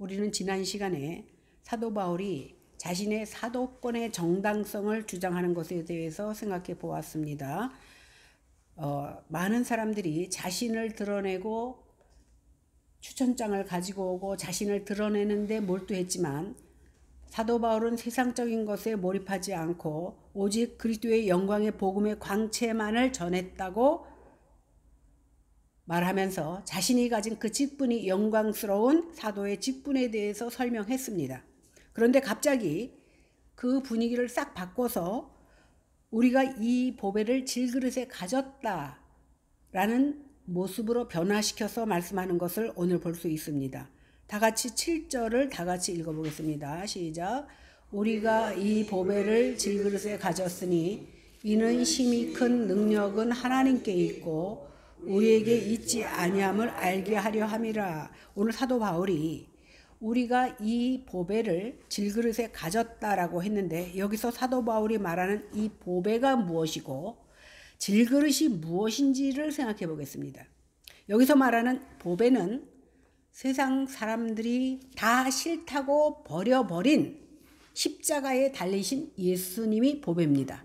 우리는 지난 시간에 사도 바울이 자신의 사도권의 정당성을 주장하는 것에 대해서 생각해 보았습니다. 많은 사람들이 자신을 드러내고 추천장을 가지고 오고 자신을 드러내는데 몰두했지만 사도 바울은 세상적인 것에 몰입하지 않고 오직 그리스도의 영광의 복음의 광채만을 전했다고 말하면서 자신이 가진 그 직분이 영광스러운 사도의 직분에 대해서 설명했습니다. 그런데 갑자기 그 분위기를 싹 바꿔서 우리가 이 보배를 질그릇에 가졌다라는 모습으로 변화시켜서 말씀하는 것을 오늘 볼 수 있습니다. 다 같이 7절을 다 같이 읽어보겠습니다. 시작. 우리가 이 보배를 질그릇에 가졌으니 이는 힘이 큰 능력은 하나님께 있고 우리에게 있지 아니함을 알게 하려 함이라. 오늘 사도 바울이 우리가 이 보배를 질그릇에 가졌다라고 했는데 여기서 사도 바울이 말하는 이 보배가 무엇이고 질그릇이 무엇인지를 생각해 보겠습니다. 여기서 말하는 보배는 세상 사람들이 다 싫다고 버려버린 십자가에 달리신 예수님이 보배입니다.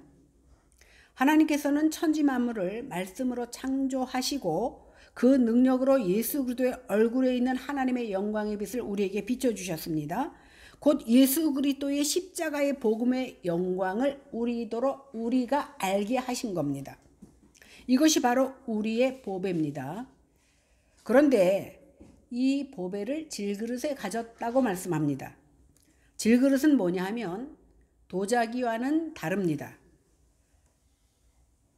하나님께서는 천지 만물을 말씀으로 창조하시고 그 능력으로 예수 그리스도의 얼굴에 있는 하나님의 영광의 빛을 우리에게 비춰주셨습니다. 곧 예수 그리스도의 십자가의 복음의 영광을 우리가 알게 하신 겁니다. 이것이 바로 우리의 보배입니다. 그런데 이 보배를 질그릇에 가졌다고 말씀합니다. 질그릇은 뭐냐 하면 도자기와는 다릅니다.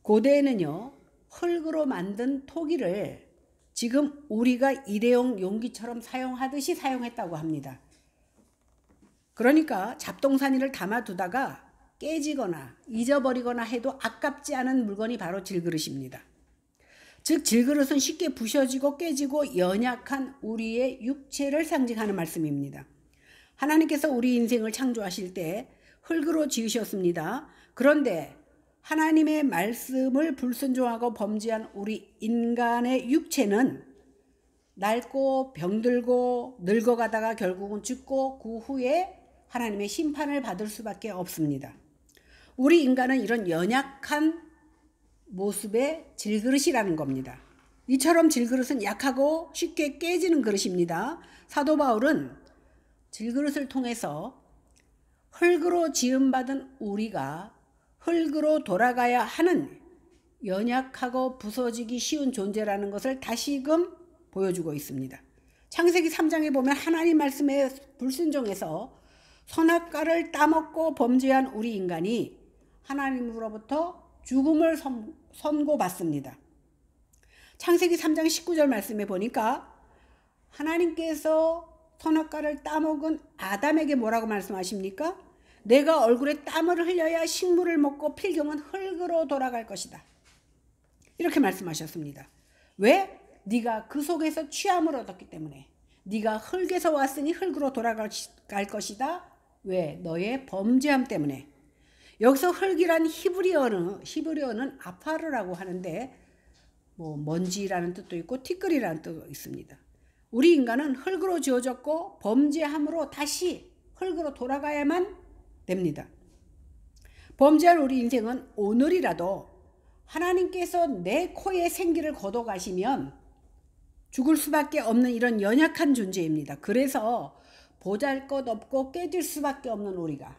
고대에는요, 흙으로 만든 토기를 지금 우리가 일회용 용기처럼 사용하듯이 사용했다고 합니다. 그러니까 잡동사니를 담아두다가 깨지거나 잊어버리거나 해도 아깝지 않은 물건이 바로 질그릇입니다. 즉 질그릇은 쉽게 부셔지고 깨지고 연약한 우리의 육체를 상징하는 말씀입니다. 하나님께서 우리 인생을 창조하실 때 흙으로 지으셨습니다. 그런데 하나님의 말씀을 불순종하고 범죄한 우리 인간의 육체는 낡고 병들고 늙어가다가 결국은 죽고 그 후에 하나님의 심판을 받을 수밖에 없습니다. 우리 인간은 이런 연약한 모습의 질그릇이라는 겁니다. 이처럼 질그릇은 약하고 쉽게 깨지는 그릇입니다. 사도 바울은 질그릇을 통해서 흙으로 지음받은 우리가 흙으로 돌아가야 하는 연약하고 부서지기 쉬운 존재라는 것을 다시금 보여주고 있습니다. 창세기 3장에 보면 하나님 말씀에 불순종해서 선악과를 따먹고 범죄한 우리 인간이 하나님으로부터 죽음을 선고받습니다. 창세기 3장 19절 말씀에 보니까 하나님께서 선악과를 따먹은 아담에게 뭐라고 말씀하십니까? 내가 얼굴에 땀을 흘려야 식물을 먹고 필경은 흙으로 돌아갈 것이다. 이렇게 말씀하셨습니다. 왜? 네가 그 속에서 취함을 얻었기 때문에. 네가 흙에서 왔으니 흙으로 돌아갈 것이다. 왜? 너의 범죄함 때문에. 여기서 흙이란 히브리어는 아파르라고 하는데 먼지라는 뜻도 있고 티끌이라는 뜻도 있습니다. 우리 인간은 흙으로 지어졌고 범죄함으로 다시 흙으로 돌아가야만 됩니다. 범죄한 우리 인생은 오늘이라도 하나님께서 내 코에 생기를 걷어가시면 죽을 수밖에 없는 이런 연약한 존재입니다. 그래서 보잘것없고 깨질 수밖에 없는 우리가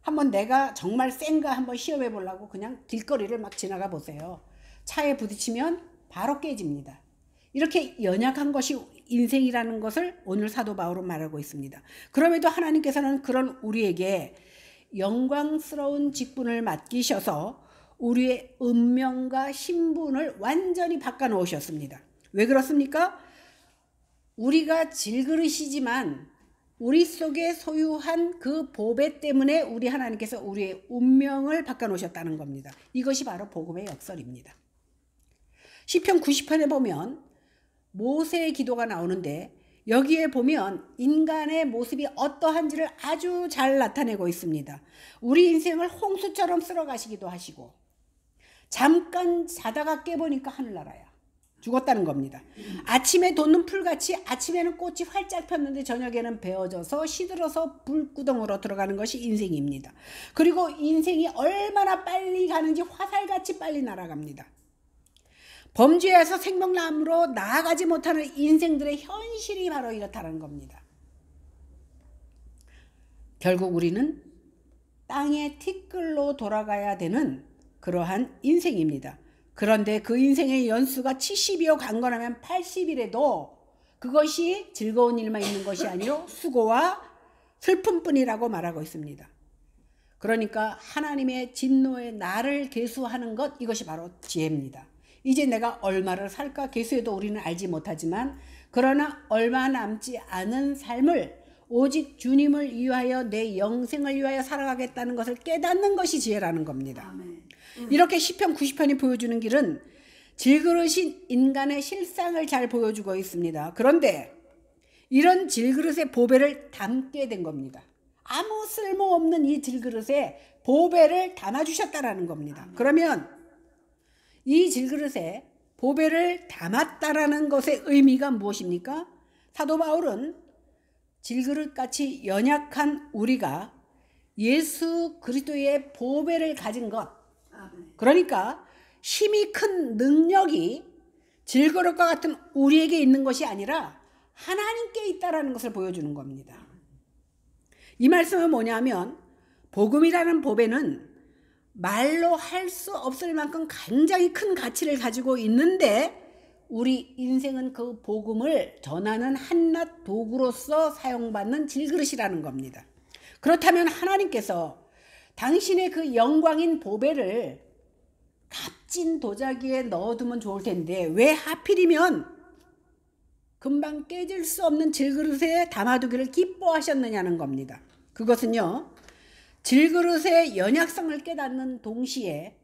한번 내가 정말 센가 한번 시험해 보려고 그냥 길거리를 막 지나가 보세요. 차에 부딪히면 바로 깨집니다. 이렇게 연약한 것이 인생이라는 것을 오늘 사도 바울은 말하고 있습니다. 그럼에도 하나님께서는 그런 우리에게 영광스러운 직분을 맡기셔서 우리의 운명과 신분을 완전히 바꿔놓으셨습니다. 왜 그렇습니까? 우리가 질그릇이지만 우리 속에 소유한 그 보배 때문에 우리 하나님께서 우리의 운명을 바꿔놓으셨다는 겁니다. 이것이 바로 복음의 역설입니다. 시편 90편에 보면 모세의 기도가 나오는데 여기에 보면 인간의 모습이 어떠한지를 아주 잘 나타내고 있습니다. 우리 인생을 홍수처럼 쓸어가시기도 하시고 잠깐 자다가 깨보니까 하늘나라야. 죽었다는 겁니다. 아침에 돋는 풀같이 아침에는 꽃이 활짝 폈는데 저녁에는 베어져서 시들어서 불구덩으로 들어가는 것이 인생입니다. 그리고 인생이 얼마나 빨리 가는지 화살같이 빨리 날아갑니다. 범죄에서 생명나무로 나아가지 못하는 인생들의 현실이 바로 이렇다는 겁니다. 결국 우리는 땅의 티끌로 돌아가야 되는 그러한 인생입니다. 그런데 그 인생의 연수가 70이요 강건하면 80이라도 그것이 즐거운 일만 있는 것이 아니라 수고와 슬픔뿐이라고 말하고 있습니다. 그러니까 하나님의 진노의 날을 계수하는 것, 이것이 바로 지혜입니다. 이제 내가 얼마를 살까 계수해도 우리는 알지 못하지만, 그러나 얼마 남지 않은 삶을 오직 주님을 위하여 내 영생을 위하여 살아가겠다는 것을 깨닫는 것이 지혜라는 겁니다. 아멘. 이렇게 시편 90편이 보여주는 길은 질그릇인 인간의 실상을 잘 보여주고 있습니다. 그런데 이런 질그릇의 보배를 담게 된 겁니다. 아무 쓸모없는 이 질그릇에 보배를 담아주셨다라는 겁니다. 그러면 이 질그릇에 보배를 담았다라는 것의 의미가 무엇입니까? 사도 바울은 질그릇같이 연약한 우리가 예수 그리스도의 보배를 가진 것, 그러니까 힘이 큰 능력이 질그릇과 같은 우리에게 있는 것이 아니라 하나님께 있다라는 것을 보여주는 겁니다. 이 말씀은 뭐냐면, 복음이라는 보배는 말로 할 수 없을 만큼 굉장히 큰 가치를 가지고 있는데, 우리 인생은 그 복음을 전하는 한낱 도구로서 사용받는 질그릇이라는 겁니다. 그렇다면 하나님께서 당신의 그 영광인 보배를 값진 도자기에 넣어두면 좋을 텐데 왜 하필이면 금방 깨질 수 없는 질그릇에 담아두기를 기뻐하셨느냐는 겁니다. 그것은요, 질그릇의 연약성을 깨닫는 동시에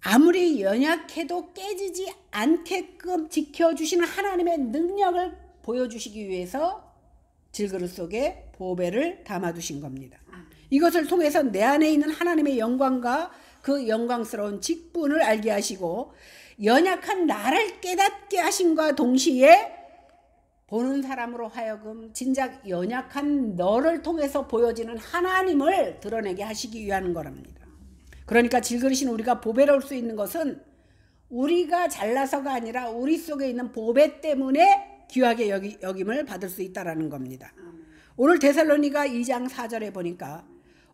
아무리 연약해도 깨지지 않게끔 지켜주시는 하나님의 능력을 보여주시기 위해서 질그릇 속에 보배를 담아두신 겁니다. 이것을 통해서 내 안에 있는 하나님의 영광과 그 영광스러운 직분을 알게 하시고 연약한 나를 깨닫게 하심과 동시에 보는 사람으로 하여금 진작 연약한 너를 통해서 보여지는 하나님을 드러내게 하시기 위한 거랍니다. 그러니까 질그릇인 우리가 보배로울 수 있는 것은 우리가 잘나서가 아니라 우리 속에 있는 보배 때문에 귀하게 여김을 받을 수 있다는 겁니다. 오늘 데살로니가 2장 4절에 보니까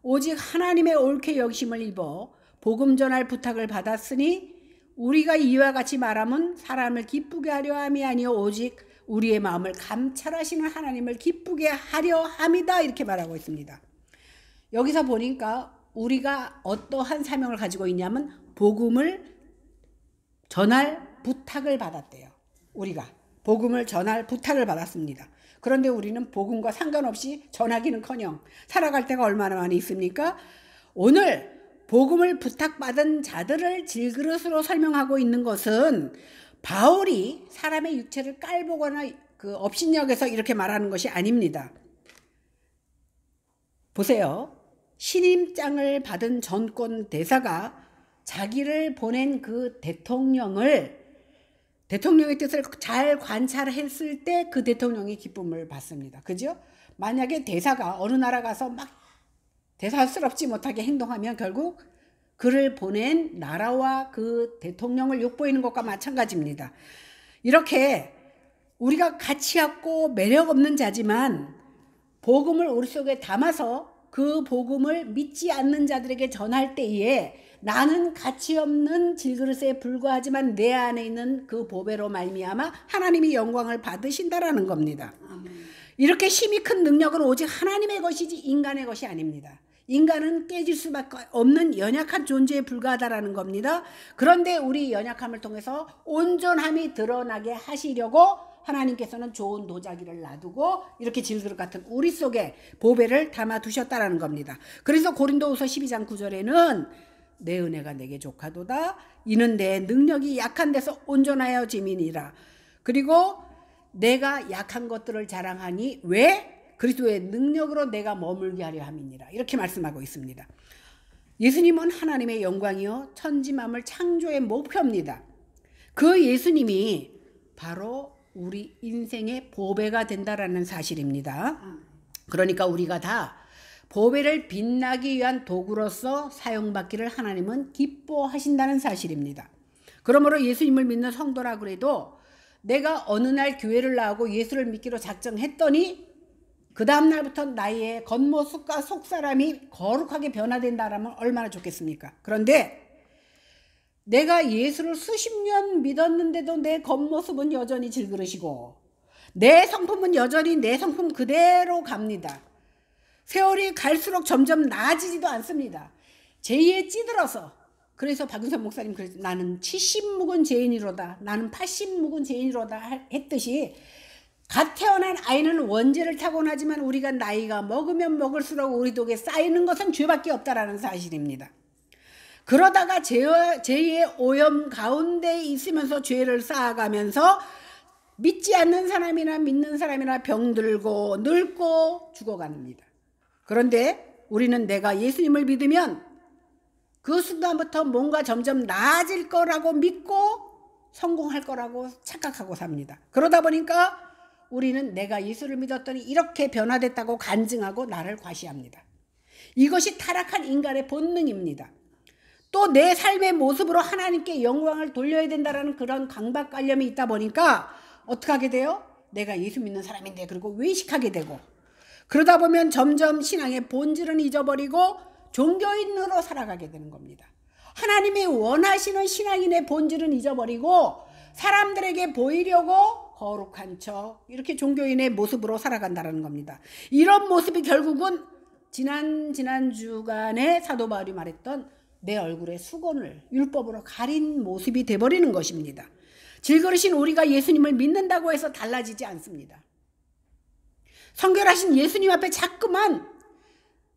오직 하나님의 옳게 여기심을 입어 복음 전할 부탁을 받았으니 우리가 이와 같이 말하면 사람을 기쁘게 하려 함이 아니요 오직 우리의 마음을 감찰하시는 하나님을 기쁘게 하려 함이다, 이렇게 말하고 있습니다. 여기서 보니까 우리가 어떠한 사명을 가지고 있냐면 복음을 전할 부탁을 받았대요. 우리가 복음을 전할 부탁을 받았습니다. 그런데 우리는 복음과 상관없이 전하기는커녕 살아갈 때가 얼마나 많이 있습니까? 오늘 복음을 부탁받은 자들을 질그릇으로 설명하고 있는 것은 바울이 사람의 육체를 깔보거나 그 업신여겨서 이렇게 말하는 것이 아닙니다. 보세요. 신임장을 받은 전권 대사가 자기를 보낸 그 대통령의 뜻을 잘 관찰했을 때 그 대통령이 기쁨을 받습니다. 그죠? 만약에 대사가 어느 나라 가서 막 대사스럽지 못하게 행동하면 결국 그를 보낸 나라와 그 대통령을 욕보이는 것과 마찬가지입니다. 이렇게 우리가 가치 없고 매력 없는 자지만 복음을 우리 속에 담아서 그 복음을 믿지 않는 자들에게 전할 때에 나는 가치 없는 질그릇에 불과하지만 내 안에 있는 그 보배로 말미암아 하나님이 영광을 받으신다라는 겁니다. 이렇게 힘이 큰 능력은 오직 하나님의 것이지 인간의 것이 아닙니다. 인간은 깨질 수밖에 없는 연약한 존재에 불과하다라는 겁니다. 그런데 우리 연약함을 통해서 온전함이 드러나게 하시려고 하나님께서는 좋은 도자기를 놔두고 이렇게 질그릇 같은 우리 속에 보배를 담아두셨다라는 겁니다. 그래서 고린도후서 12장 9절에는 내 은혜가 내게 족하도다. 이는 내 능력이 약한 데서 온전하여 짐이니라. 그리고 내가 약한 것들을 자랑하니 왜? 그리스도의 능력으로 내가 머물게 하려 함이니라. 이렇게 말씀하고 있습니다. 예수님은 하나님의 영광이요 천지 만물 창조의 목표입니다. 그 예수님이 바로 우리 인생의 보배가 된다라는 사실입니다. 그러니까 우리가 다 보배를 빛나기 위한 도구로서 사용받기를 하나님은 기뻐하신다는 사실입니다. 그러므로 예수님을 믿는 성도라 그래도 내가 어느 날 교회를 나오고 예수를 믿기로 작정했더니 그 다음 날부터 나의 겉모습과 속사람이 거룩하게 변화된다라면 얼마나 좋겠습니까? 그런데 내가 예수를 수십 년 믿었는데도 내 겉모습은 여전히 질그릇이고 내 성품은 여전히 내 성품 그대로 갑니다. 세월이 갈수록 점점 나아지지도 않습니다. 죄에 찌들어서, 그래서 박윤선 목사님 나는 70 묵은 죄인이로다, 나는 80 묵은 죄인이로다 했듯이 갓 태어난 아이는 원죄를 타고나지만 우리가 나이가 먹으면 먹을수록 우리 독에 쌓이는 것은 죄밖에 없다라는 사실입니다. 그러다가 죄의 오염 가운데 있으면서 죄를 쌓아가면서 믿지 않는 사람이나 믿는 사람이나 병들고 늙고 죽어갑니다. 그런데 우리는 내가 예수님을 믿으면 그 순간부터 뭔가 점점 나아질 거라고 믿고 성공할 거라고 착각하고 삽니다. 그러다 보니까 우리는 내가 예수를 믿었더니 이렇게 변화됐다고 간증하고 나를 과시합니다. 이것이 타락한 인간의 본능입니다. 또 내 삶의 모습으로 하나님께 영광을 돌려야 된다는 그런 강박관념이 있다 보니까 어떻게 하게 돼요? 내가 예수 믿는 사람인데 그리고 외식하게 되고, 그러다 보면 점점 신앙의 본질은 잊어버리고 종교인으로 살아가게 되는 겁니다. 하나님이 원하시는 신앙인의 본질은 잊어버리고 사람들에게 보이려고 거룩한 척 이렇게 종교인의 모습으로 살아간다는 겁니다. 이런 모습이 결국은 지난 주간에 사도 바울이 말했던 내 얼굴에 수건을 율법으로 가린 모습이 돼버리는 것입니다. 질그릇인 우리가 예수님을 믿는다고 해서 달라지지 않습니다. 성결하신 예수님 앞에 자꾸만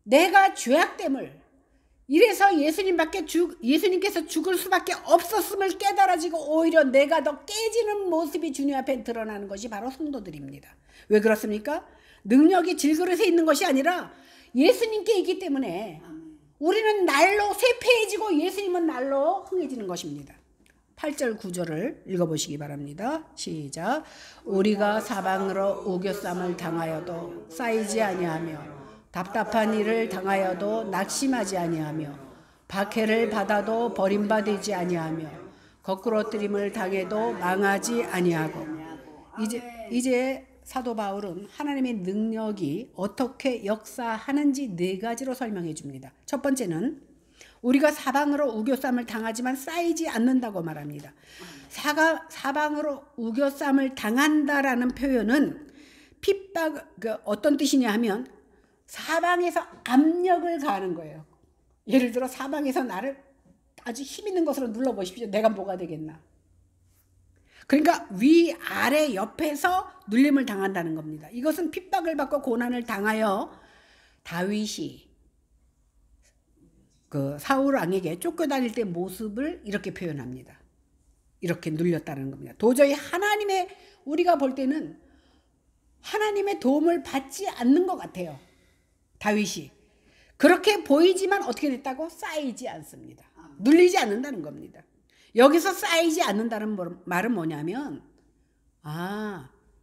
내가 죄악됨을, 이래서 예수님께서 죽을 수밖에 없었음을 깨달아지고 오히려 내가 더 깨지는 모습이 주님 앞에 드러나는 것이 바로 성도들입니다. 왜 그렇습니까? 능력이 질그릇에 있는 것이 아니라 예수님께 있기 때문에 우리는 날로 쇠폐해지고 예수님은 날로 흥해지는 것입니다. 8절 9절을 읽어보시기 바랍니다. 시작. 우리가 사방으로 우겨쌈을 당하여도 쌓이지 아니하며 답답한 일을 당하여도 낙심하지 아니하며 박해를 받아도 버림받지 아니하며 거꾸러뜨림을 당해도 망하지 아니하고. 이제 사도 바울은 하나님의 능력이 어떻게 역사하는지 4가지로 설명해 줍니다. 첫 번째는 우리가 사방으로 우겨쌈을 당하지만 쌓이지 않는다고 말합니다. 사방으로 우겨쌈을 당한다라는 표현은 핍박, 어떤 뜻이냐 하면 사방에서 압력을 가하는 거예요. 예를 들어 사방에서 나를 아주 힘 있는 것으로 눌러보십시오. 내가 뭐가 되겠나. 그러니까 위, 아래, 옆에서 눌림을 당한다는 겁니다. 이것은 핍박을 받고 고난을 당하여 다윗이 그 사울 왕에게 쫓겨다닐 때 모습을 이렇게 표현합니다. 이렇게 눌렸다는 겁니다. 도저히 우리가 볼 때는 하나님의 도움을 받지 않는 것 같아요. 다윗이. 그렇게 보이지만 어떻게 됐다고? 쌓이지 않습니다. 눌리지 않는다는 겁니다. 여기서 쌓이지 않는다는 말은 뭐냐면,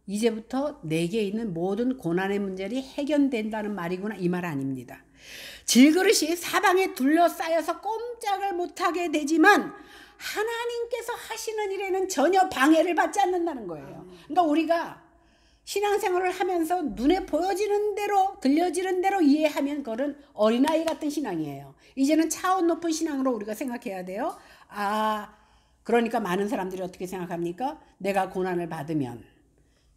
이제부터 내게 있는 모든 고난의 문제들이 해결된다는 말이구나, 이 말 아닙니다. 질그릇이 사방에 둘러싸여서 꼼짝을 못하게 되지만 하나님께서 하시는 일에는 전혀 방해를 받지 않는다는 거예요. 그러니까 우리가 신앙생활을 하면서 눈에 보여지는 대로 들려지는 대로 이해하면 그건 어린아이 같은 신앙이에요. 이제는 차원 높은 신앙으로 우리가 생각해야 돼요. 그러니까 많은 사람들이 어떻게 생각합니까? 내가 고난을 받으면,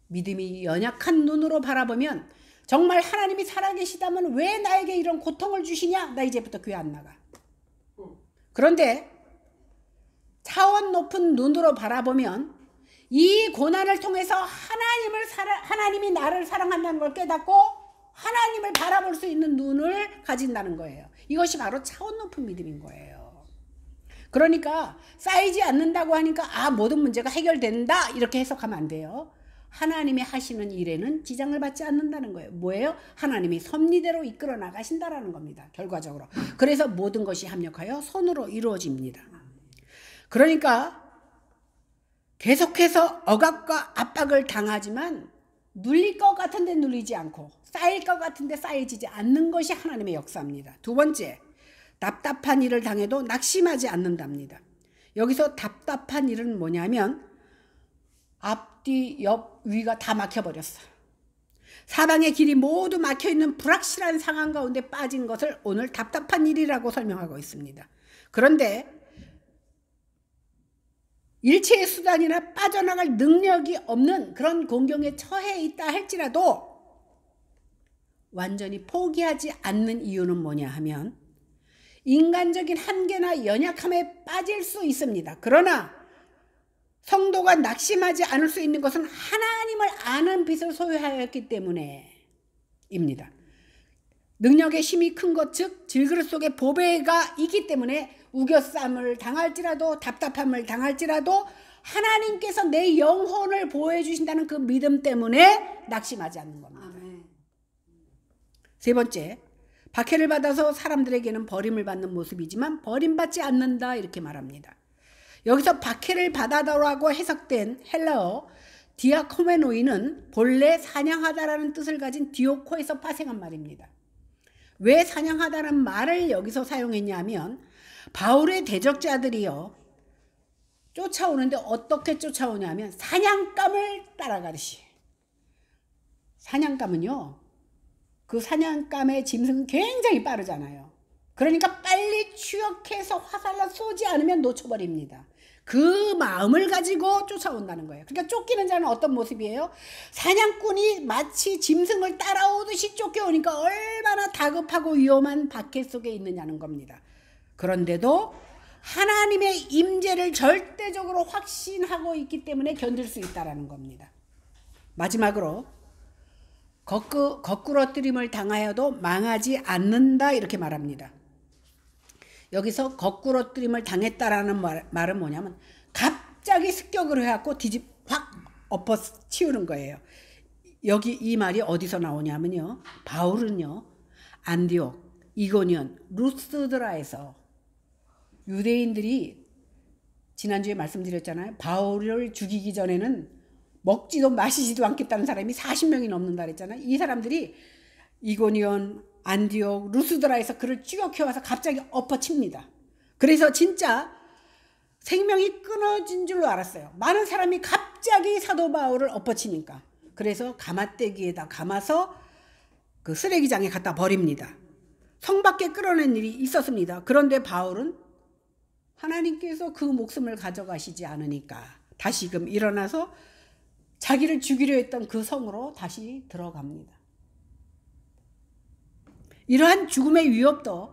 믿음이 연약한 눈으로 바라보면, 정말 하나님이 살아계시다면 왜 나에게 이런 고통을 주시냐? 나 이제부터 교회 안 나가. 그런데 차원 높은 눈으로 바라보면 이 고난을 통해서 하나님이 나를 사랑한다는 걸 깨닫고 하나님을 바라볼 수 있는 눈을 가진다는 거예요. 이것이 바로 차원 높은 믿음인 거예요. 그러니까 쌓이지 않는다고 하니까 모든 문제가 해결된다 이렇게 해석하면 안 돼요. 하나님이 하시는 일에는 지장을 받지 않는다는 거예요. 뭐예요? 하나님이 섭리대로 이끌어 나가신다라는 겁니다. 결과적으로. 그래서 모든 것이 합력하여 선으로 이루어집니다. 그러니까 계속해서 억압과 압박을 당하지만 눌릴 것 같은데 눌리지 않고 쌓일 것 같은데 쌓이지 않는 것이 하나님의 역사입니다. 두 번째, 답답한 일을 당해도 낙심하지 않는답니다. 여기서 답답한 일은 뭐냐면 앞뒤 옆 위가 다 막혀버렸어. 사방의 길이 모두 막혀있는 불확실한 상황 가운데 빠진 것을 오늘 답답한 일이라고 설명하고 있습니다. 그런데 일체의 수단이나 빠져나갈 능력이 없는 그런 공경에 처해 있다 할지라도 완전히 포기하지 않는 이유는 뭐냐 하면 인간적인 한계나 연약함에 빠질 수 있습니다. 그러나 성도가 낙심하지 않을 수 있는 것은 하나님을 아는 빛을 소유하였기 때문에입니다. 능력의 힘이 큰 것, 즉 질그릇 속에 보배가 있기 때문에 우겨쌈을 당할지라도 답답함을 당할지라도 하나님께서 내 영혼을 보호해 주신다는 그 믿음 때문에 낙심하지 않는 겁니다. 아멘. 세 번째, 박해를 받아서 사람들에게는 버림을 받는 모습이지만 버림받지 않는다 이렇게 말합니다. 여기서 박해를 받아라고 해석된 헬라어 디아코메노이는 본래 사냥하다라는 뜻을 가진 디오코에서 파생한 말입니다. 왜 사냥하다는 말을 여기서 사용했냐면 바울의 대적자들이요 쫓아오는데 어떻게 쫓아오냐면 사냥감을 따라가듯이. 사냥감은요 그 사냥감의 짐승은 굉장히 빠르잖아요. 그러니까 빨리 추격해서 화살로 쏘지 않으면 놓쳐버립니다. 그 마음을 가지고 쫓아온다는 거예요. 그러니까 쫓기는 자는 어떤 모습이에요? 사냥꾼이 마치 짐승을 따라오듯이 쫓겨오니까 얼마나 다급하고 위험한 박해 속에 있느냐는 겁니다. 그런데도 하나님의 임재를 절대적으로 확신하고 있기 때문에 견딜 수 있다는 겁니다. 마지막으로 거꾸러뜨림을 당하여도 망하지 않는다 이렇게 말합니다. 여기서 거꾸러뜨림을 당했다라는 말은 뭐냐면 갑자기 습격을 해갖고 확 엎어치우는 거예요. 여기 이 말이 어디서 나오냐면요. 바울은요. 안디옥, 이고니온, 루스드라에서 유대인들이 지난주에 말씀드렸잖아요. 바울을 죽이기 전에는 먹지도 마시지도 않겠다는 사람이 40명이 넘는다 그랬잖아요. 이 사람들이 이고니온, 안디옥, 루스드라에서 그를 추격해와서 갑자기 엎어칩니다. 그래서 진짜 생명이 끊어진 줄로 알았어요. 많은 사람이 갑자기 사도 바울을 엎어치니까. 그래서 가마떼기에다 감아서 그 쓰레기장에 갖다 버립니다. 성 밖에 끌어낸 일이 있었습니다. 그런데 바울은 하나님께서 그 목숨을 가져가시지 않으니까 다시금 일어나서 자기를 죽이려 했던 그 성으로 다시 들어갑니다. 이러한 죽음의 위협도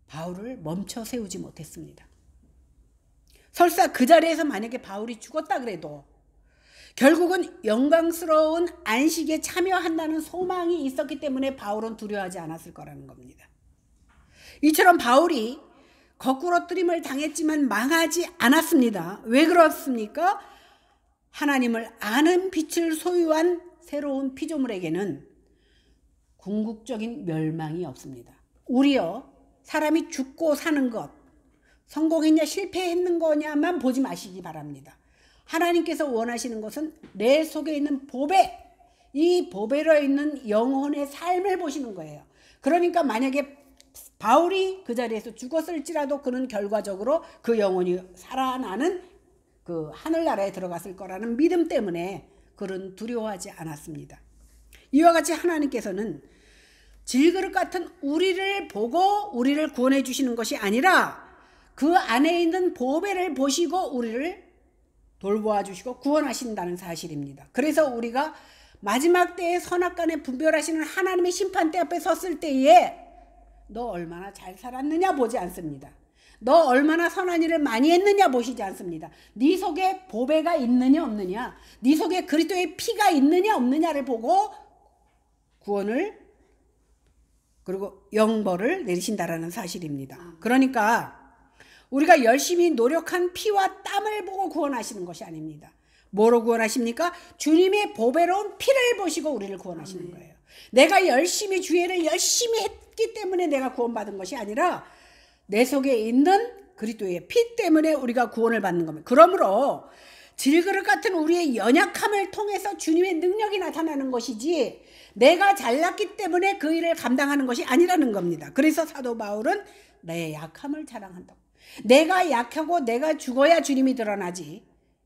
바울을 멈춰 세우지 못했습니다. 설사 그 자리에서 만약에 바울이 죽었다 그래도 결국은 영광스러운 안식에 참여한다는 소망이 있었기 때문에 바울은 두려워하지 않았을 거라는 겁니다. 이처럼 바울이 거꾸러뜨림을 당했지만 망하지 않았습니다. 왜 그렇습니까? 하나님을 아는 빛을 소유한 새로운 피조물에게는 궁극적인 멸망이 없습니다. 우리요 사람이 죽고 사는 것 성공했냐 실패했는 거냐만 보지 마시기 바랍니다. 하나님께서 원하시는 것은 내 속에 있는 보배, 이 보배로 있는 영혼의 삶을 보시는 거예요. 그러니까 만약에 바울이 그 자리에서 죽었을지라도 그는 결과적으로 그 영혼이 살아나는 그 하늘나라에 들어갔을 거라는 믿음 때문에 그는 두려워하지 않았습니다. 이와 같이 하나님께서는 질그릇 같은 우리를 보고 우리를 구원해 주시는 것이 아니라 그 안에 있는 보배를 보시고 우리를 돌보아 주시고 구원하신다는 사실입니다. 그래서 우리가 마지막 때에 선악간에 분별하시는 하나님의 심판대 앞에 섰을 때에 너 얼마나 잘 살았느냐 보지 않습니다. 너 얼마나 선한 일을 많이 했느냐 보시지 않습니다. 네 속에 보배가 있느냐 없느냐, 네 속에 그리스도의 피가 있느냐 없느냐를 보고 구원을 그리고 영벌을 내리신다라는 사실입니다. 그러니까 우리가 열심히 노력한 피와 땀을 보고 구원하시는 것이 아닙니다. 뭐로 구원하십니까? 주님의 보배로운 피를 보시고 우리를 구원하시는 거예요. 내가 열심히 주의를 열심히 했기 때문에 내가 구원받은 것이 아니라 내 속에 있는 그리스도의 피 때문에 우리가 구원을 받는 겁니다. 그러므로 질그릇 같은 우리의 연약함을 통해서 주님의 능력이 나타나는 것이지 내가 잘났기 때문에 그 일을 감당하는 것이 아니라는 겁니다. 그래서 사도 바울은 내 약함을 자랑한다고. 내가 약하고 내가 죽어야 주님이 드러나지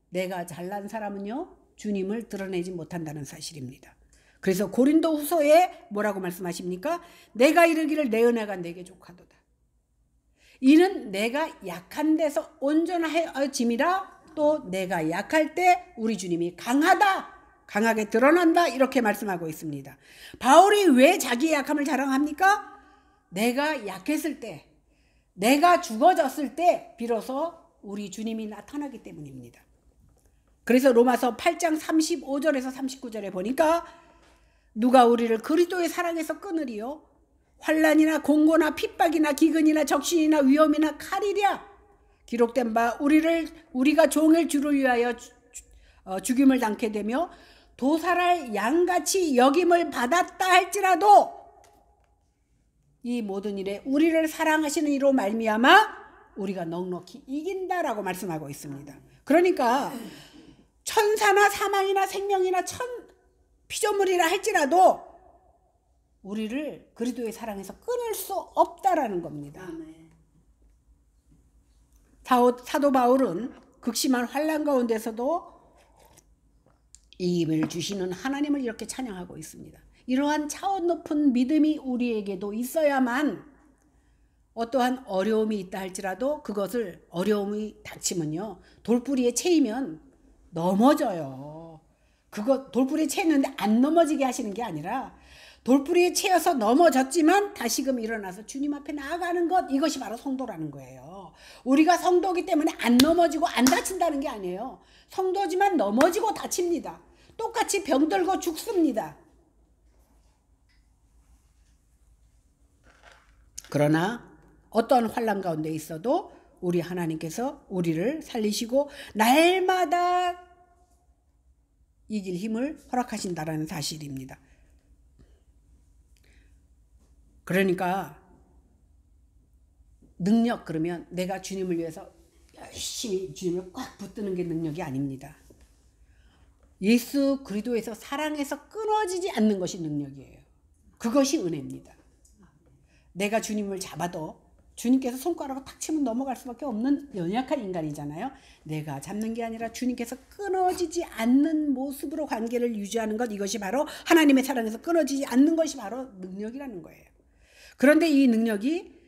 내가 잘난 사람은요 주님을 드러내지 못한다는 사실입니다. 그래서 고린도 후서에 뭐라고 말씀하십니까? 내가 이르기를 내 은혜가 내게 족하도다. 이는 내가 약한 데서 온전하여짐이라 또 내가 약할 때 우리 주님이 강하게 드러난다 이렇게 말씀하고 있습니다. 바울이 왜 자기의 약함을 자랑합니까? 내가 약했을 때 내가 죽어졌을 때 비로소 우리 주님이 나타나기 때문입니다. 그래서 로마서 8장 35절에서 39절에 보니까 누가 우리를 그리스도의 사랑에서 끊으리요? 환난이나 공고나 핍박이나 기근이나 적신이나 위험이나 칼이랴. 기록된 바 우리가 종일 주를 위하여 죽임을 당케 되며 도살할 양같이 여김을 받았다 할지라도 이 모든 일에 우리를 사랑하시는 이로 말미암아 우리가 넉넉히 이긴다라고 말씀하고 있습니다. 그러니까 천사나 사망이나 생명이나 피조물이라 할지라도 우리를 그리스도의 사랑에서 끊을 수 없다라는 겁니다. 사도 바울은 극심한 환난 가운데서도 이임을 주시는 하나님을 이렇게 찬양하고 있습니다. 이러한 차원 높은 믿음이 우리에게도 있어야만 어떠한 어려움이 있다 할지라도 그것을 어려움이 닥치면요 돌뿌리에 채이면 넘어져요. 그거 돌뿌리에 채였는데 안 넘어지게 하시는 게 아니라 돌뿌리에 채여서 넘어졌지만 다시금 일어나서 주님 앞에 나아가는 것, 이것이 바로 성도라는 거예요. 우리가 성도이기 때문에 안 넘어지고 안 다친다는 게 아니에요. 성도지만 넘어지고 다칩니다. 똑같이 병들고 죽습니다. 그러나 어떤 환난 가운데 있어도 우리 하나님께서 우리를 살리시고 날마다 이길 힘을 허락하신다라는 사실입니다. 그러니까 능력, 그러면 내가 주님을 위해서 열심히 주님을 꽉 붙드는 게 능력이 아닙니다. 예수 그리스도에서 사랑에서 끊어지지 않는 것이 능력이에요. 그것이 은혜입니다. 내가 주님을 잡아도 주님께서 손가락을 탁 치면 넘어갈 수밖에 없는 연약한 인간이잖아요. 내가 잡는 게 아니라 주님께서 끊어지지 않는 모습으로 관계를 유지하는 것, 이것이 바로 하나님의 사랑에서 끊어지지 않는 것이 바로 능력이라는 거예요. 그런데 이 능력이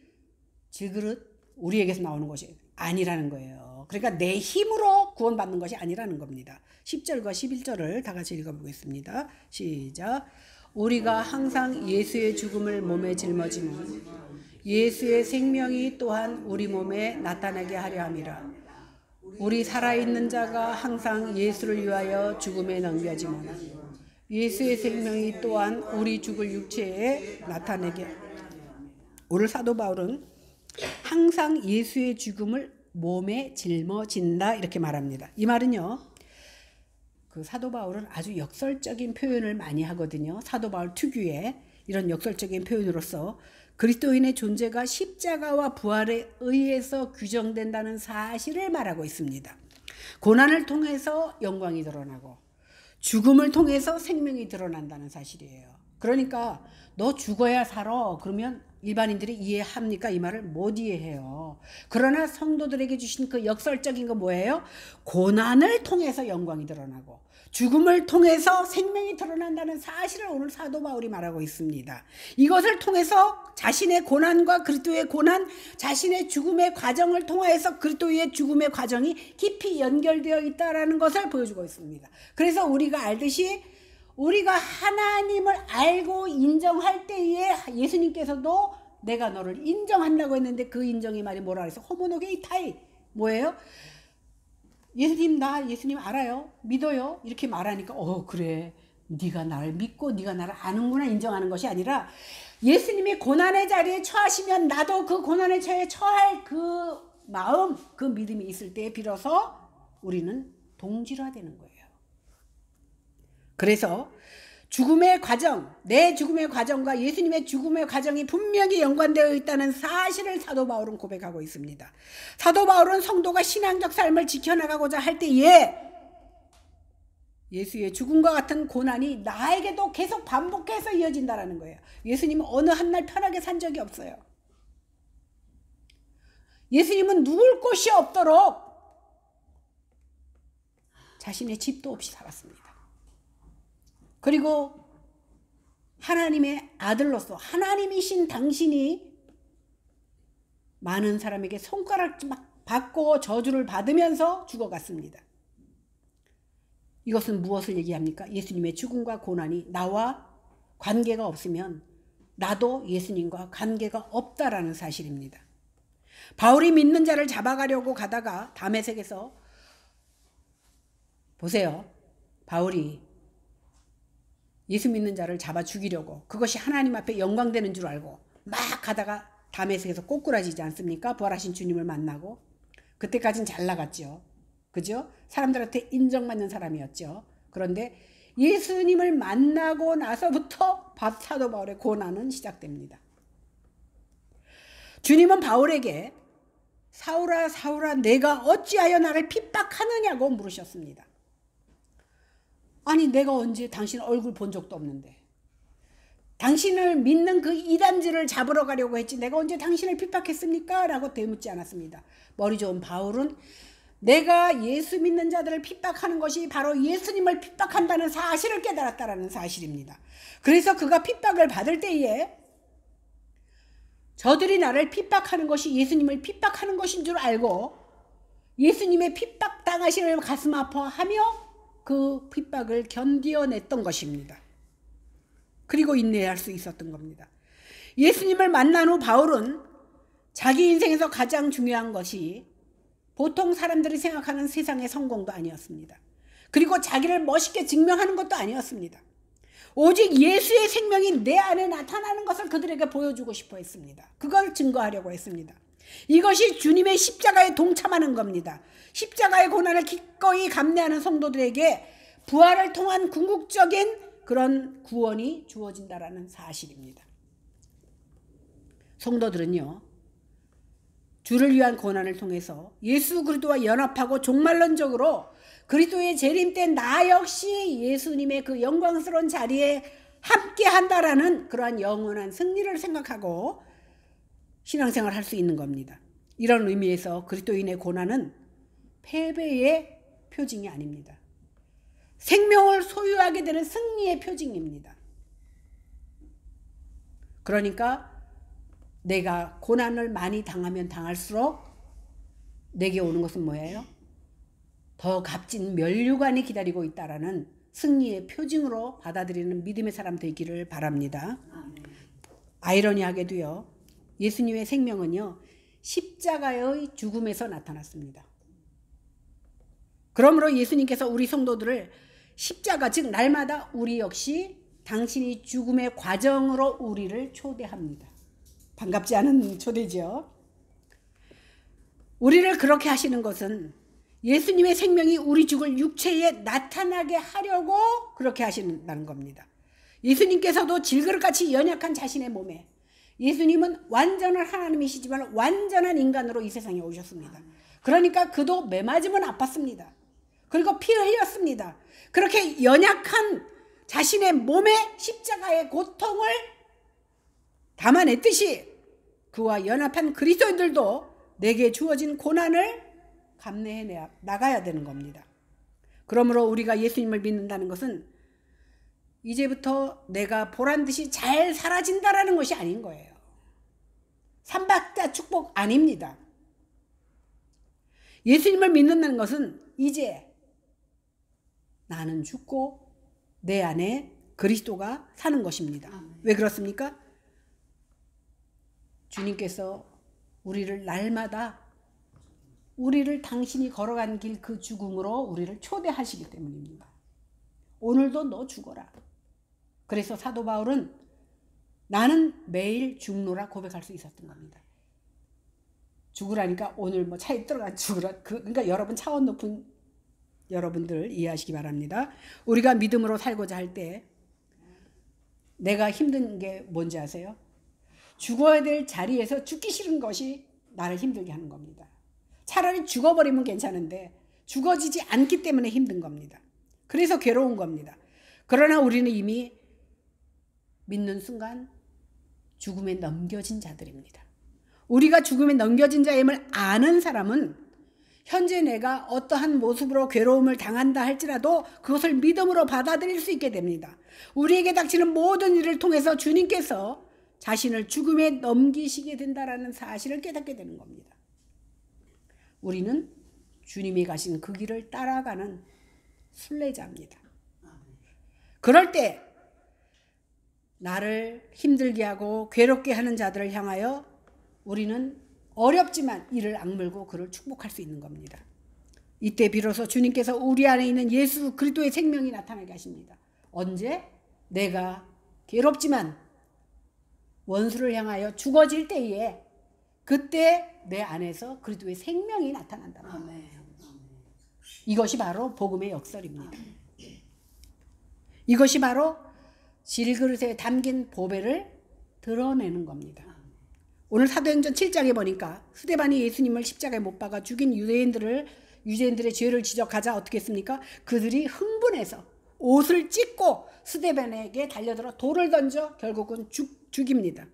질그릇 우리에게서 나오는 것이 아니라는 거예요. 그러니까 내 힘으로 구원받는 것이 아니라는 겁니다. 10절과 11절을 다 같이 읽어보겠습니다. 시작. 우리가 항상 예수의 죽음을 몸에 짊어지면 예수의 생명이 또한 우리 몸에 나타나게 하려 함이라. 우리 살아있는 자가 항상 예수를 위하여 죽음에 넘겨지면 예수의 생명이 또한 우리 죽을 육체에 나타내게. 오늘 사도 바울은 항상 예수의 죽음을 몸에 짊어진다 이렇게 말합니다. 이 말은요, 그 사도 바울은 아주 역설적인 표현을 많이 하거든요. 사도 바울 특유의 이런 역설적인 표현으로서 그리스도인의 존재가 십자가와 부활에 의해서 규정된다는 사실을 말하고 있습니다. 고난을 통해서 영광이 드러나고 죽음을 통해서 생명이 드러난다는 사실이에요. 그러니까 너 죽어야 살아 그러면 일반인들이 이해합니까? 이 말을 못 이해해요. 그러나 성도들에게 주신 그 역설적인 거 뭐예요? 고난을 통해서 영광이 드러나고 죽음을 통해서 생명이 드러난다는 사실을 오늘 사도 바울이 말하고 있습니다. 이것을 통해서 자신의 고난과 그리스도의 고난, 자신의 죽음의 과정을 통하여서 그리스도의 죽음의 과정이 깊이 연결되어 있다는 것을 보여주고 있습니다. 그래서 우리가 알듯이 우리가 하나님을 알고 인정할 때에 예수님께서도 내가 너를 인정한다고 했는데 그 인정의 말이 뭐라 그래서 호모노게이타이 뭐예요? 예수님 나 예수님 알아요. 믿어요. 이렇게 말하니까 그래. 네가 나를 믿고 네가 나를 아는구나 인정하는 것이 아니라 예수님이 고난의 자리에 처하시면 나도 그 고난의 자리에 처할 그 마음, 그 믿음이 있을 때에 비로소 우리는 동질화되는 거예요. 그래서 죽음의 과정, 내 죽음의 과정과 예수님의 죽음의 과정이 분명히 연관되어 있다는 사실을 사도 바울은 고백하고 있습니다. 사도 바울은 성도가 신앙적 삶을 지켜나가고자 할 때에 예수의 죽음과 같은 고난이 나에게도 계속 반복해서 이어진다는 거예요. 예수님은 어느 한날 편하게 산 적이 없어요. 예수님은 누울 곳이 없도록 자신의 집도 없이 살았습니다. 그리고 하나님의 아들로서 하나님이신 당신이 많은 사람에게 손가락 받고 저주를 받으면서 죽어갔습니다. 이것은 무엇을 얘기합니까? 예수님의 죽음과 고난이 나와 관계가 없으면 나도 예수님과 관계가 없다라는 사실입니다. 바울이 믿는 자를 잡아가려고 가다가 다메섹에서 보세요. 바울이 예수 믿는 자를 잡아 죽이려고 그것이 하나님 앞에 영광되는 줄 알고 막 가다가 다메섹에서 꼬꾸라지지 않습니까? 부활하신 주님을 만나고 그때까지는 잘 나갔죠. 그죠? 사람들한테 인정받는 사람이었죠. 그런데 예수님을 만나고 나서부터 사도 바울의 고난은 시작됩니다. 주님은 바울에게 사울아 사울아 내가 어찌하여 나를 핍박하느냐고 물으셨습니다. 아니 내가 언제 당신 얼굴 본 적도 없는데 당신을 믿는 그 이단지를 잡으러 가려고 했지 내가 언제 당신을 핍박했습니까? 라고 되묻지 않았습니다. 머리 좋은 바울은 내가 예수 믿는 자들을 핍박하는 것이 바로 예수님을 핍박한다는 사실을 깨달았다는 사실입니다. 그래서 그가 핍박을 받을 때에 저들이 나를 핍박하는 것이 예수님을 핍박하는 것인 줄 알고 예수님의 핍박당하심을 가슴 아파하며 그 핍박을 견디어냈던 것입니다. 그리고 인내할 수 있었던 겁니다. 예수님을 만난 후 바울은 자기 인생에서 가장 중요한 것이 보통 사람들이 생각하는 세상의 성공도 아니었습니다. 그리고 자기를 멋있게 증명하는 것도 아니었습니다. 오직 예수의 생명이 내 안에 나타나는 것을 그들에게 보여주고 싶어 했습니다. 그걸 증거하려고 했습니다. 이것이 주님의 십자가에 동참하는 겁니다. 십자가의 고난을 기꺼이 감내하는 성도들에게 부활을 통한 궁극적인 그런 구원이 주어진다라는 사실입니다. 성도들은요, 주를 위한 고난을 통해서 예수 그리스도와 연합하고 종말론적으로 그리스도의 재림 때 나 역시 예수님의 그 영광스러운 자리에 함께 한다라는 그러한 영원한 승리를 생각하고 신앙생활을 할 수 있는 겁니다. 이런 의미에서 그리스도인의 고난은 패배의 표징이 아닙니다. 생명을 소유하게 되는 승리의 표징입니다. 그러니까 내가 고난을 많이 당하면 당할수록 내게 오는 것은 뭐예요? 더 값진 면류관이 기다리고 있다라는 승리의 표징으로 받아들이는 믿음의 사람 되기를 바랍니다. 아이러니하게도요, 예수님의 생명은요, 십자가의 죽음에서 나타났습니다. 그러므로 예수님께서 우리 성도들을 십자가, 즉 날마다 우리 역시 당신이 죽음의 과정으로 우리를 초대합니다. 반갑지 않은 초대죠. 우리를 그렇게 하시는 것은 예수님의 생명이 우리 죽을 육체에 나타나게 하려고 그렇게 하신다는 겁니다. 예수님께서도 질그릇같이 연약한 자신의 몸에, 예수님은 완전한 하나님이시지만 완전한 인간으로 이 세상에 오셨습니다. 그러니까 그도 매맞으면 아팠습니다. 그리고 피 흘렸습니다. 그렇게 연약한 자신의 몸에 십자가의 고통을 담아냈듯이 그와 연합한 그리스도인들도 내게 주어진 고난을 감내해 나가야 되는 겁니다. 그러므로 우리가 예수님을 믿는다는 것은 이제부터 내가 보란듯이 잘 사라진다라는 것이 아닌 거예요. 삼박자 축복 아닙니다. 예수님을 믿는다는 것은 이제 나는 죽고 내 안에 그리스도가 사는 것입니다. 왜 그렇습니까? 주님께서 우리를 날마다 우리를 당신이 걸어간 길 그 죽음으로 우리를 초대하시기 때문입니다. 오늘도 너 죽어라. 그래서 사도 바울은 나는 매일 죽노라 고백할 수 있었던 겁니다. 죽으라니까 오늘 뭐 차에 들어가 죽으라. 그러니까 여러분 차원 높은 여러분들 이해하시기 바랍니다. 우리가 믿음으로 살고자 할 때 내가 힘든 게 뭔지 아세요? 죽어야 될 자리에서 죽기 싫은 것이 나를 힘들게 하는 겁니다. 차라리 죽어버리면 괜찮은데 죽어지지 않기 때문에 힘든 겁니다. 그래서 괴로운 겁니다. 그러나 우리는 이미 믿는 순간 죽음에 넘겨진 자들입니다. 우리가 죽음에 넘겨진 자임을 아는 사람은 현재 내가 어떠한 모습으로 괴로움을 당한다 할지라도 그것을 믿음으로 받아들일 수 있게 됩니다. 우리에게 닥치는 모든 일을 통해서 주님께서 자신을 죽음에 넘기시게 된다라는 사실을 깨닫게 되는 겁니다. 우리는 주님이 가신 그 길을 따라가는 순례자입니다. 그럴 때 나를 힘들게 하고 괴롭게 하는 자들을 향하여 우리는 어렵지만 이를 악물고 그를 축복할 수 있는 겁니다. 이때 비로소 주님께서 우리 안에 있는 예수 그리스도의 생명이 나타나게 하십니다. 언제? 내가 괴롭지만 원수를 향하여 죽어질 때에 그때 내 안에서 그리스도의 생명이 나타난다. 이것이 바로 복음의 역설입니다. 이것이 바로 질그릇에 담긴 보배를 드러내는 겁니다. 오늘 사도행전 7장에 보니까 스데반이 예수님을 십자가에 못 박아 죽인 유대인들의 죄를 지적하자 어떻게 했습니까? 그들이 흥분해서 옷을 찢고 스데반에게 달려들어 돌을 던져 결국은 죽입니다.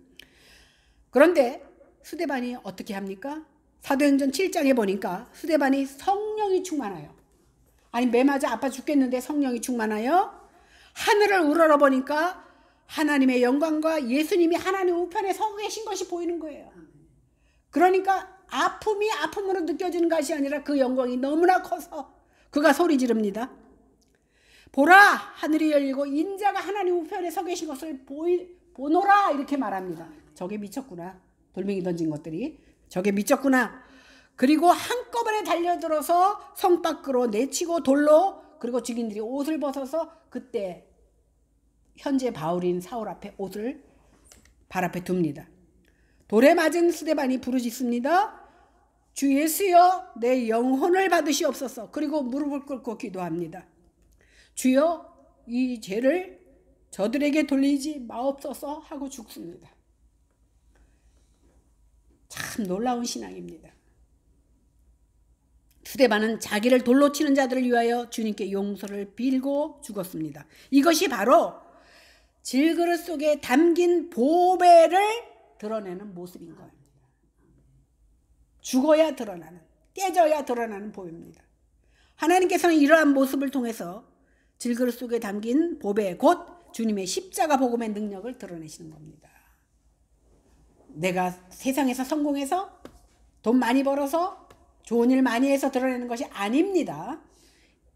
그런데 스데반이 어떻게 합니까? 사도행전 7장에 보니까 스데반이 성령이 충만하여, 아니 매 맞아 아파 죽겠는데 성령이 충만하여 하늘을 우러러보니까 하나님의 영광과 예수님이 하나님 우편에 서 계신 것이 보이는 거예요. 그러니까 아픔이 아픔으로 느껴지는 것이 아니라 그 영광이 너무나 커서 그가 소리 지릅니다. 보라, 하늘이 열리고 인자가 하나님 우편에 서 계신 것을 보노라, 이렇게 말합니다. 저게 미쳤구나. 돌멩이 던진 것들이 저게 미쳤구나. 그리고 한꺼번에 달려들어서 성 밖으로 내치고 돌로, 그리고 증인들이 옷을 벗어서 그때 현재 바울인 사울 앞에 옷을 발 앞에 둡니다. 돌에 맞은 스데반이 부르짖습니다. 주 예수여, 내 영혼을 받으시옵소서. 그리고 무릎을 꿇고 기도합니다. 주여, 이 죄를 저들에게 돌리지 마옵소서 하고 죽습니다. 참 놀라운 신앙입니다. 스데반은 자기를 돌로 치는 자들을 위하여 주님께 용서를 빌고 죽었습니다. 이것이 바로 질그릇 속에 담긴 보배를 드러내는 모습인 거예요. 죽어야 드러나는, 깨져야 드러나는 보배입니다. 하나님께서는 이러한 모습을 통해서 질그릇 속에 담긴 보배, 곧 주님의 십자가 복음의 능력을 드러내시는 겁니다. 내가 세상에서 성공해서 돈 많이 벌어서 좋은 일 많이 해서 드러내는 것이 아닙니다.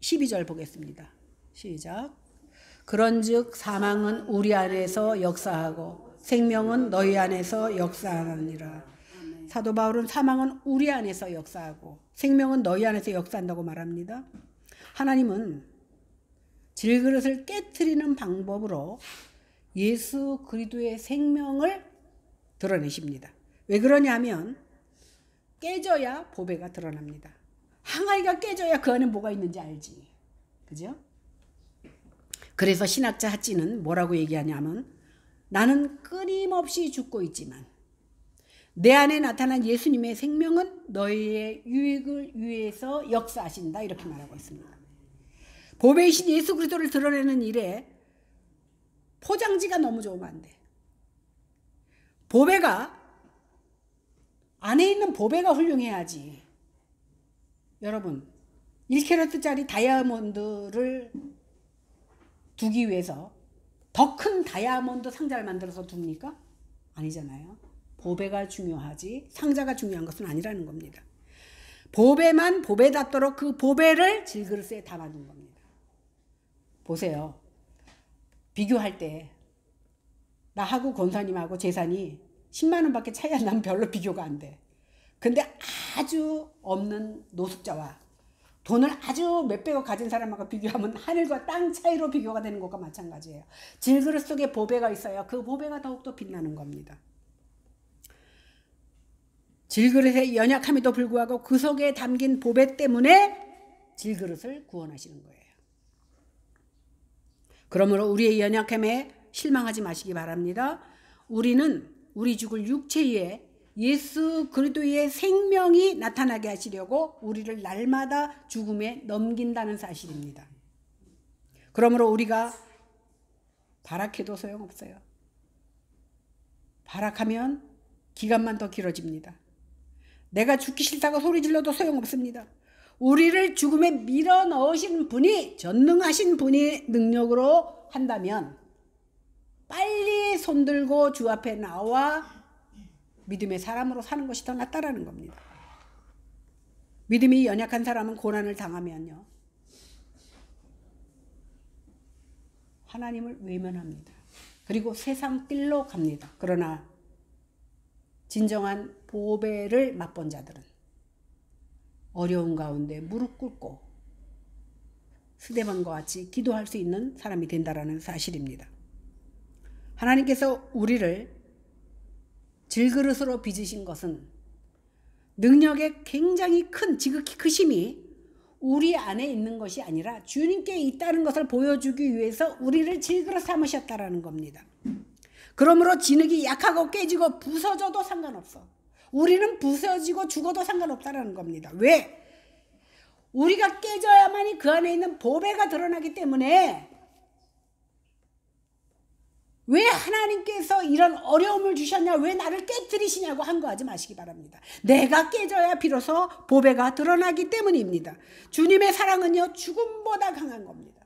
12절 보겠습니다. 시작. 그런즉 사망은 우리 안에서 역사하고 생명은 너희 안에서 역사하느니라. 사도 바울은 사망은 우리 안에서 역사하고 생명은 너희 안에서 역사한다고 말합니다. 하나님은 질그릇을 깨트리는 방법으로 예수 그리스도의 생명을 드러내십니다. 왜 그러냐면 깨져야 보배가 드러납니다. 항아리가 깨져야 그 안에 뭐가 있는지 알지. 그죠? 그래서 신학자 핫지는 뭐라고 얘기하냐면, 나는 끊임없이 죽고 있지만 내 안에 나타난 예수님의 생명은 너희의 유익을 위해서 역사하신다, 이렇게 말하고 있습니다. 보배이신 예수 그리스도를 드러내는 일에 포장지가 너무 좋으면 안 돼. 보배가, 안에 있는 보배가 훌륭해야지. 여러분, 1캐럿짜리 다이아몬드를 두기 위해서 더 큰 다이아몬드 상자를 만들어서 둡니까? 아니잖아요. 보배가 중요하지 상자가 중요한 것은 아니라는 겁니다. 보배만 보배답도록 그 보배를 질그릇에 담아둔 겁니다. 보세요. 비교할 때 나하고 권사님하고 재산이 10만 원밖에 차이 안 나면 별로 비교가 안 돼. 근데 아주 없는 노숙자와 돈을 아주 몇백억 가진 사람하고 비교하면 하늘과 땅 차이로 비교가 되는 것과 마찬가지예요. 질그릇 속에 보배가 있어야 그 보배가 더욱더 빛나는 겁니다. 질그릇의 연약함에도 불구하고 그 속에 담긴 보배 때문에 질그릇을 구원하시는 거예요. 그러므로 우리의 연약함에 실망하지 마시기 바랍니다. 우리는 우리 죽을 육체에 예수 그리스도의 생명이 나타나게 하시려고 우리를 날마다 죽음에 넘긴다는 사실입니다. 그러므로 우리가 발악해도 소용없어요. 발악하면 기간만 더 길어집니다. 내가 죽기 싫다고 소리 질러도 소용없습니다. 우리를 죽음에 밀어 넣으신 분이, 전능하신 분이 능력으로 한다면 빨리 손들고 주 앞에 나와 믿음의 사람으로 사는 것이 더 낫다라는 겁니다. 믿음이 연약한 사람은 고난을 당하면요, 하나님을 외면합니다. 그리고 세상 뜰로 갑니다. 그러나 진정한 보배를 맛본 자들은 어려운 가운데 무릎 꿇고 스데반과 같이 기도할 수 있는 사람이 된다라는 사실입니다. 하나님께서 우리를 질그릇으로 빚으신 것은 능력의 굉장히 큰, 지극히 크심이 우리 안에 있는 것이 아니라 주님께 있다는 것을 보여주기 위해서 우리를 질그릇 삼으셨다라는 겁니다. 그러므로 진흙이 약하고 깨지고 부서져도 상관없어. 우리는 부서지고 죽어도 상관없다는 겁니다. 왜? 우리가 깨져야만이 그 안에 있는 보배가 드러나기 때문에. 왜 하나님께서 이런 어려움을 주셨냐, 왜 나를 깨뜨리시냐고 한거하지 마시기 바랍니다. 내가 깨져야 비로소 보배가 드러나기 때문입니다. 주님의 사랑은요, 죽음보다 강한 겁니다.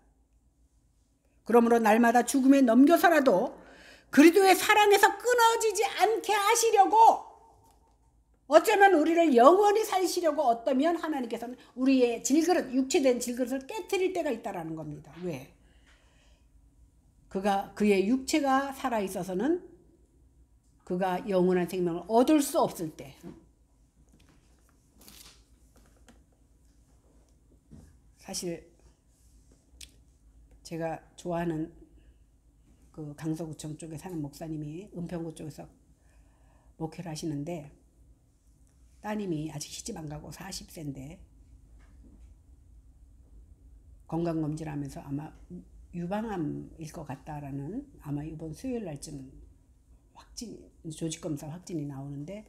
그러므로 날마다 죽음에 넘겨서라도 그리스도의 사랑에서 끊어지지 않게 하시려고, 어쩌면 우리를 영원히 살리시려고, 어떠면 하나님께서는 우리의 질그릇, 육체된 질그릇을 깨트릴 때가 있다라는 겁니다. 왜? 그의 육체가 살아있어서는 그가 영원한 생명을 얻을 수 없을 때, 사실 제가 좋아하는 그 강서구청 쪽에 사는 목사님이 은평구 쪽에서 목회를 하시는데, 따님이 아직 시집 안 가고 40세인데 건강검진을 하면서 아마 유방암일 것 같다라는, 아마 이번 수요일 날쯤 조직검사 확진이 나오는데,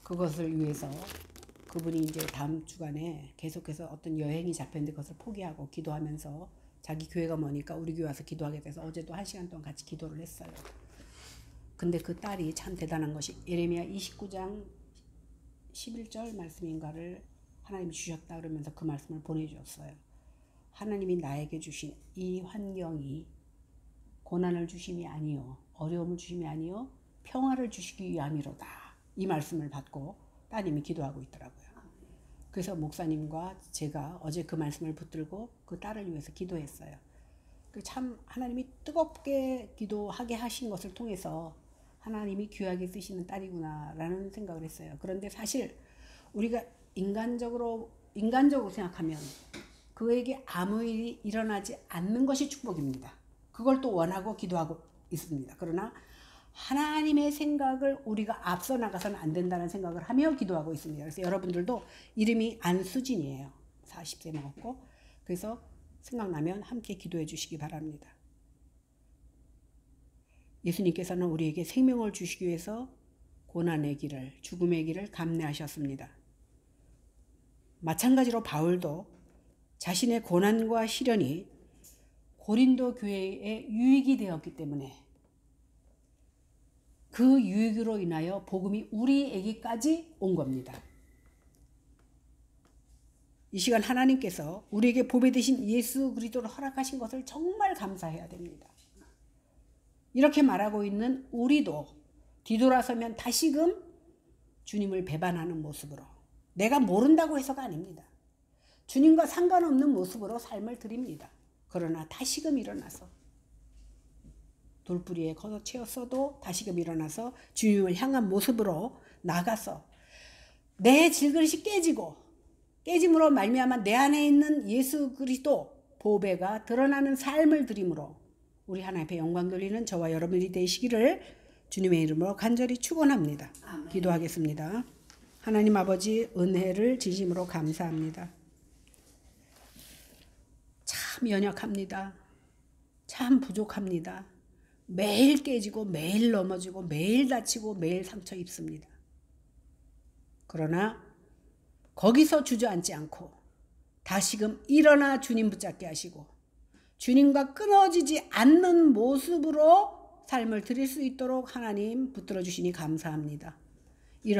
그것을 위해서 그분이 이제 다음 주간에 계속해서 어떤 여행이 잡혔는데 그것을 포기하고 기도하면서, 자기 교회가 뭐니까 우리 교회 와서 기도하게 돼서 어제도 1시간 동안 같이 기도를 했어요. 근데 그 딸이 참 대단한 것이, 예레미야 29장 11절 말씀인가를 하나님이 주셨다 그러면서 그 말씀을 보내주셨어요. 하나님이 나에게 주신 이 환경이 고난을 주심이 아니요, 어려움을 주심이 아니요, 평화를 주시기 위함이로다. 이 말씀을 받고 따님이 기도하고 있더라고요. 그래서 목사님과 제가 어제 그 말씀을 붙들고 그 딸을 위해서 기도했어요. 참 하나님이 뜨겁게 기도하게 하신 것을 통해서 하나님이 귀하게 쓰시는 딸이구나 라는 생각을 했어요. 그런데 사실 우리가 인간적으로 생각하면 그에게 아무 일이 일어나지 않는 것이 축복입니다. 그걸 또 원하고 기도하고 있습니다. 그러나 하나님의 생각을 우리가 앞서 나가서는 안 된다는 생각을 하며 기도하고 있습니다. 그래서 여러분들도 이름이 안수진이에요. 40세 먹었고, 그래서 생각나면 함께 기도해 주시기 바랍니다. 예수님께서는 우리에게 생명을 주시기 위해서 고난의 길을, 죽음의 길을 감내하셨습니다. 마찬가지로 바울도 자신의 고난과 시련이 고린도 교회에 유익이 되었기 때문에 그 유익으로 인하여 복음이 우리에게까지 온 겁니다. 이 시간 하나님께서 우리에게 보배 되신 예수 그리스도를 허락하신 것을 정말 감사해야 됩니다. 이렇게 말하고 있는 우리도 뒤돌아서면 다시금 주님을 배반하는 모습으로, 내가 모른다고 해서가 아닙니다. 주님과 상관없는 모습으로 삶을 드립니다. 그러나 다시금 일어나서 돌뿌리에 걷어채었어도 다시금 일어나서 주님을 향한 모습으로 나가서 내 질그릇이 깨짐으로 말미암아 내 안에 있는 예수 그리스도 보배가 드러나는 삶을 드림으로 우리 하나님 앞에 영광 돌리는 저와 여러분이 되시기를 주님의 이름으로 간절히 축원합니다. 기도하겠습니다. 하나님 아버지, 은혜를 진심으로 감사합니다. 참 연약합니다. 참 부족합니다. 매일 깨지고 매일 넘어지고 매일 다치고 매일 상처 입습니다. 그러나 거기서 주저앉지 않고 다시금 일어나 주님 붙잡게 하시고 주님과 끊어지지 않는 모습으로 삶을 드릴 수 있도록 하나님 붙들어 주시니 감사합니다.